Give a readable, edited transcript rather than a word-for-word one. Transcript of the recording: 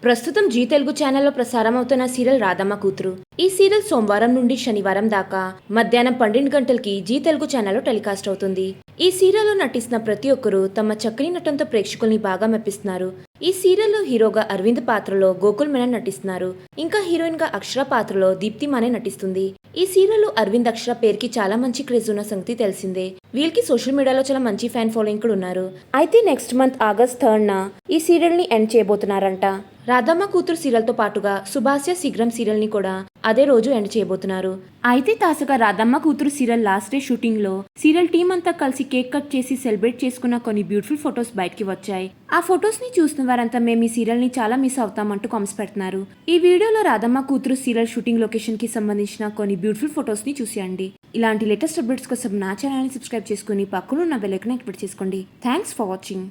ప్రస్తుతం జీ తెలుగు ఛానల్లో ప్రసారం అవుతున్న సీరియల్ రాధమ్మ కూతురు. ఈ సీరియల్ సోమవారం నుండి శనివారం దాకా మధ్యాహ్నం 12 గంటలకి జీ తెలుగు ఛానల్లో టెలికాస్ట్ అవుతుంది. ఈ సీరియల్లో నటిస్తున్న ప్రతి ఒక్కరూ తమ చక్కని నటనతో ప్రేక్షకుల్ని బాగా మెప్పిస్తున్నారు. ఈ సీరియల్లో హీరోగా అరవింద్ పాత్రలో గోకుల్ మెనన్ నటిస్తున్నారు. ఇంకా హీరోయిన్ గా అక్షర పాత్రలో దీప్తి మానే నటిస్తుంది. ఈ సీరియల్లో అరవింద్ అక్షర పేరుకి చాలా మంచి క్రేజ్ ఉన్న సంగతి తెలిసిందే. వీళ్ళకి సోషల్ మీడియాలో చాలా మంచి ఫ్యాన్ ఫాలోయింగ్ కూడా ఉన్నారు. అయితే నెక్స్ట్ మంత్ ఆగస్ట్ 3న ఈ సీరియల్ ని ఎండ్ చేయబోతున్నారంట. రాధమ్మ కూతురు సీరియల్ తో పాటుగా సుభాష్య శీఘ్రం సీరియల్ ని కూడా అదే రోజు ఎండ్ చేయబోతున్నారు. అయితే తాజాగా రాధమ్మ కూతురు సీరియల్ లాస్ట్ డే షూటింగ్ లో సీరియల్ టీం అంతా కలిసి కేక్ కట్ చేసి సెలబ్రేట్ చేసుకున్న కొన్ని బ్యూటిఫుల్ ఫొటోస్ బయటకి వచ్చాయి. ఆ ఫొటోస్ ని చూసిన వారంతా మేము ఈ సీరియల్ ని చాలా మిస్ అవుతామంటూ కామెంట్స్ పెడుతున్నారు. ఈ వీడియోలో రాధమ్మ కూతురు సీరియల్ షూటింగ్ లొకేషన్ కి సంబంధించిన కొన్ని బ్యూటిఫుల్ ఫొటోస్ ని చూసేయండి. ఇలాంటి లేటెస్ట్ అప్డేట్స్ కోసం నా ఛానల్ ని సబ్స్క్రైబ్ చేసుకుని పక్కన ఉన్న బెల్ ఐకాన్ యాక్టివేట్ చేసుకోండి. Thanks for watching.